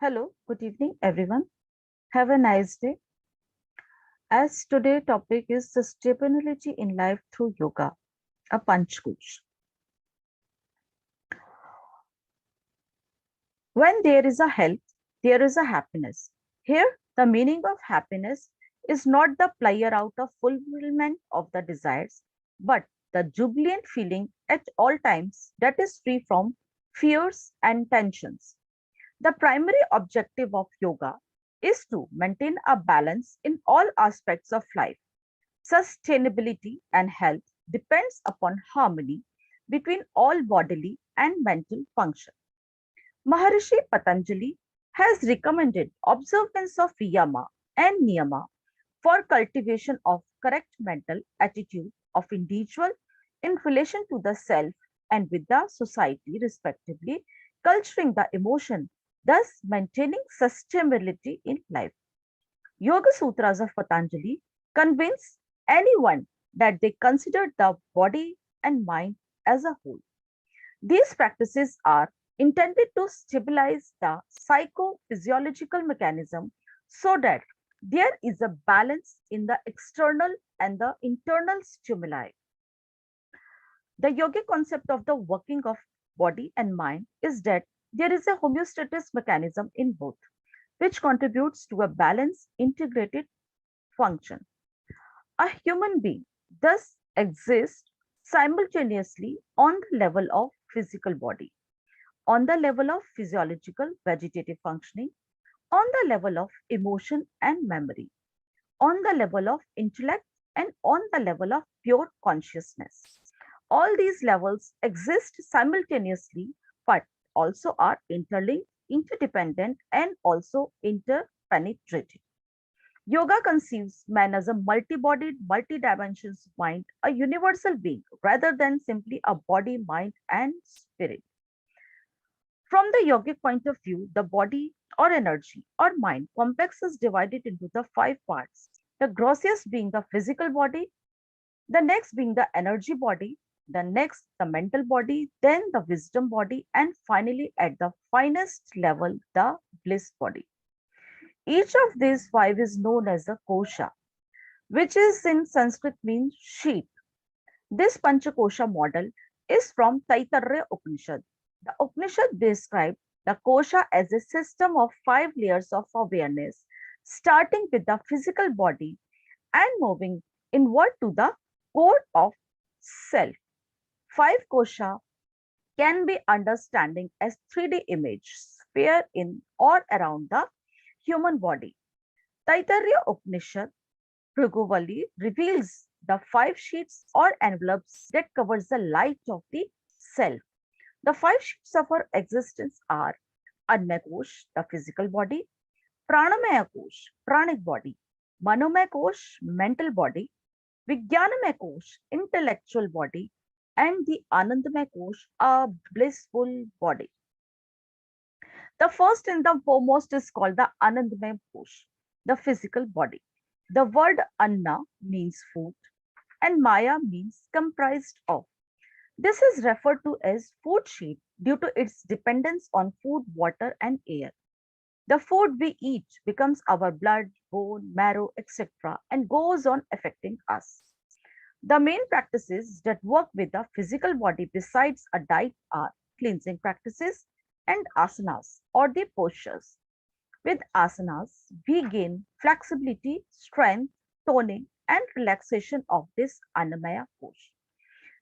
Hello, good evening, everyone. Have a nice day. As today topic is sustainability in life through yoga, a punchkush. When there is a health, there is a happiness. Here, the meaning of happiness is not the player out of fulfillment of the desires, but the jubilant feeling at all times that is free from fears and tensions. The primary objective of yoga is to maintain a balance in all aspects of life. Sustainability and health depends upon harmony between all bodily and mental function. Maharishi Patanjali has recommended observance of yama and niyama for cultivation of correct mental attitude of individual in relation to the self and with the society respectively, culturing the emotion, thus maintaining sustainability in life. Yoga Sutras of Patanjali convince anyone that they consider the body and mind as a whole. These practices are intended to stabilize the psychophysiological mechanism so that there is a balance in the external and the internal stimuli. The yogic concept of the working of body and mind is that there is a homeostasis mechanism in both, which contributes to a balanced, integrated function. A human being thus exists simultaneously on the level of physical body, on the level of physiological vegetative functioning, on the level of emotion and memory, on the level of intellect, and on the level of pure consciousness. All these levels exist simultaneously, but also are interlinked, interdependent, and also interpenetrating. Yoga conceives man as a multi bodied, multi dimensions mind, a universal being, rather than simply a body, mind, and spirit. From the yogic point of view, the body or energy or mind complex is divided into the five parts. The grossest being the physical body, the next being the energy body, the next the mental body, then the wisdom body, and finally at the finest level, the bliss body. Each of these five is known as the kosha, which is in Sanskrit means sheep. This Panchakosha model is from Taittiriya Upanishad. The Upanishad described the kosha as a system of five layers of awareness, starting with the physical body and moving inward to the core of self. Five kosha can be understanding as 3D image sphere in or around the human body. Taittiriya Upanishad Bhrigovali reveals the five sheets or envelopes that covers the light of the self. The five sheets of our existence are Annamaya Kosh, the physical body; Pranamaya Kosh, pranic body; Manomaya Kosh, mental body; Vijnanamaya Kosh, intellectual body; and the Anandamaya Kosh, a blissful body. The first and the foremost is called the Anandamaya Kosh, the physical body. The word Anna means food and Maya means comprised of. This is referred to as food sheet due to its dependence on food, water, and air. The food we eat becomes our blood, bone, marrow, etc., and goes on affecting us. The main practices that work with the physical body besides a diet are cleansing practices and asanas or the postures. With asanas, we gain flexibility, strength, toning, and relaxation of this Annamaya Kosh.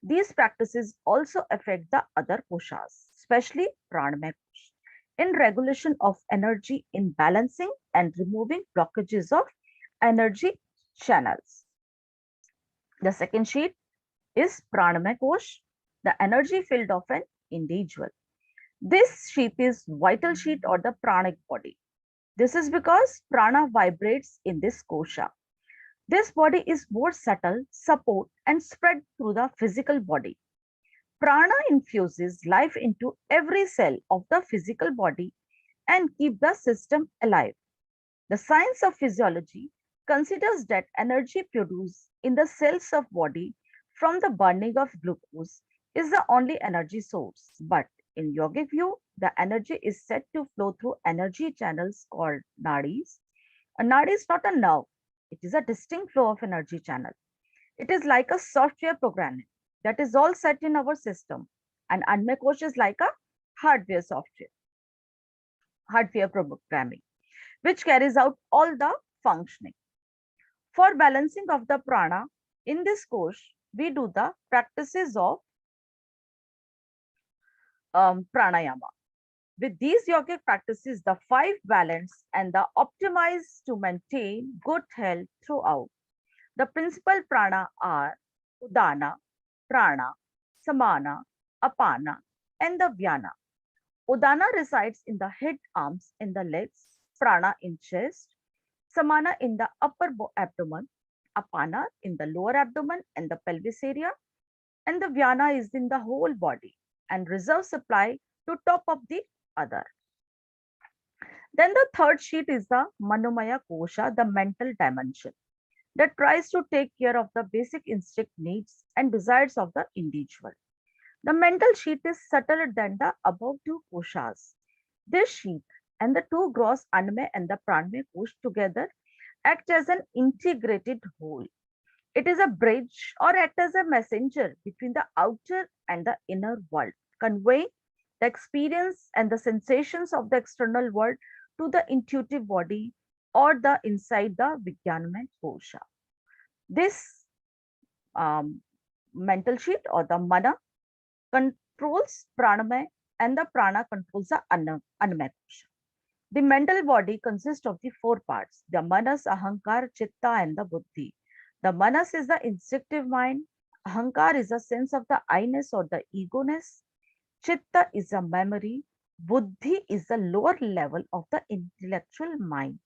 These practices also affect the other koshas, especially Pranamaya Kosh, in regulation of energy, in balancing and removing blockages of energy channels. The second sheet is Pranamaya Kosh, the energy field of an individual. This sheath is vital sheath or the pranic body. This is because prana vibrates in this kosha. This body is more subtle, support, and spread through the physical body. Prana infuses life into every cell of the physical body and keep the system alive. The science of physiology considers that energy produced in the cells of body from the burning of glucose is the only energy source. But In yogic view, the energy is said to flow through energy channels called nadis. A nadi is not a nerve, it is a distinct flow of energy channel. It is like a software programming that is all set in our system. And Anmay Kosh is like a hardware software, hardware programming, which carries out all the functioning. For balancing of the prana, in this course, we do the practices of pranayama. With these yogic practices, the five balance and the optimize to maintain good health throughout. The principal prana are udana, prana, samana, apana, and the vyana. Udana resides in the head, arms, and the legs, prana in chest, samana in the upper abdomen, apana in the lower abdomen and the pelvis area, and the vyana is in the whole body and reserve supply to top up the other. Then the third sheet is the Manomaya Kosha, the mental dimension that tries to take care of the basic instinct needs and desires of the individual. The mental sheet is subtler than the above two koshas. This sheet and the two gross Anmay and the Pranmay kosh together act as an integrated whole. It is a bridge or act as a messenger between the outer and the inner world, conveying the experience and the sensations of the external world to the intuitive body or the inside the Vijnanamay kosha. This mental sheet or the mana controls pranamay and the prana controls the anamay kosha. The mental body consists of the four parts, the manas, ahankar, chitta, and the buddhi. The manas is the instinctive mind, ahankar is a sense of the I-ness or the ego-ness, chitta is a memory, buddhi is the lower level of the intellectual mind.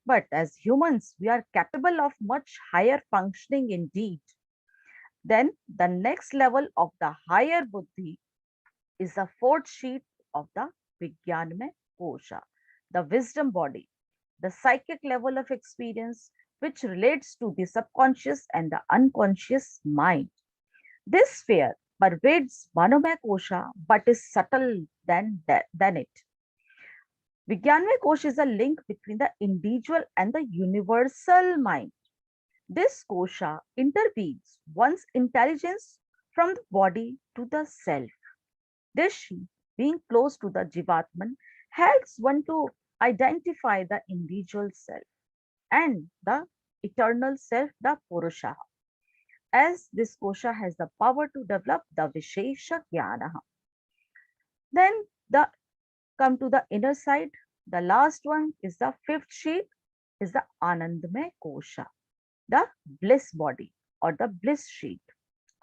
But as humans, we are capable of much higher functioning indeed. Then the next level of the higher buddhi is the fourth sheet of the Vijnanamay Kosha, the wisdom body, the psychic level of experience which relates to the subconscious and the unconscious mind. This sphere pervades Manomaya Kosha but is subtle than it. Vijnanamay Kosha is a link between the individual and the universal mind. This kosha interweaves one's intelligence from the body to the self. This sheath, being close to the Jivatman, helps one to identify the individual self and the eternal self, the Purusha, as this kosha has the power to develop the Vishesha Jnana. Then the come to the inner side. The last one is the fifth sheet, is the Anandamay kosha, the bliss body or the bliss sheet.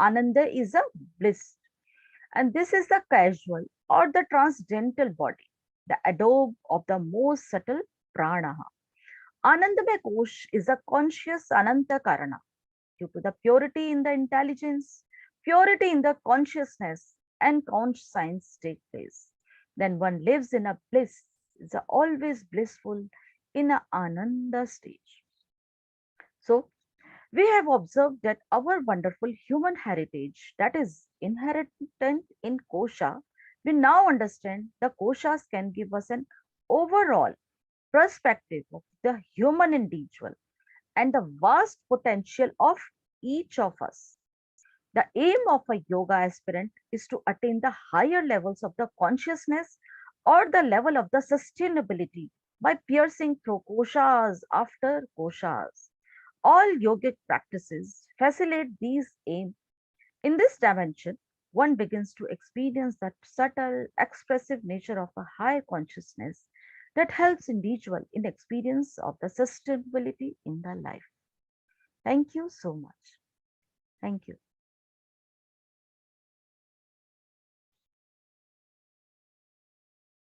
Ananda is a bliss, and this is the casual or the transcendental body, the adobe of the most subtle prana. Anandamay Kosh is a conscious Ananta Karana due to the purity in the intelligence, purity in the consciousness, and conscience take place. Then one lives in a bliss, is always blissful in a Ananda stage. So, we have observed that our wonderful human heritage that is inherent in kosha, we now understand the koshas can give us an overall perspective of the human individual and the vast potential of each of us. The aim of a yoga aspirant is to attain the higher levels of the consciousness or the level of the sustainability by piercing through koshas after koshas. All yogic practices facilitate these aims. In this dimension, one begins to experience that subtle, expressive nature of a higher consciousness that helps individual in experience of the sustainability in the life. Thank you so much. Thank you.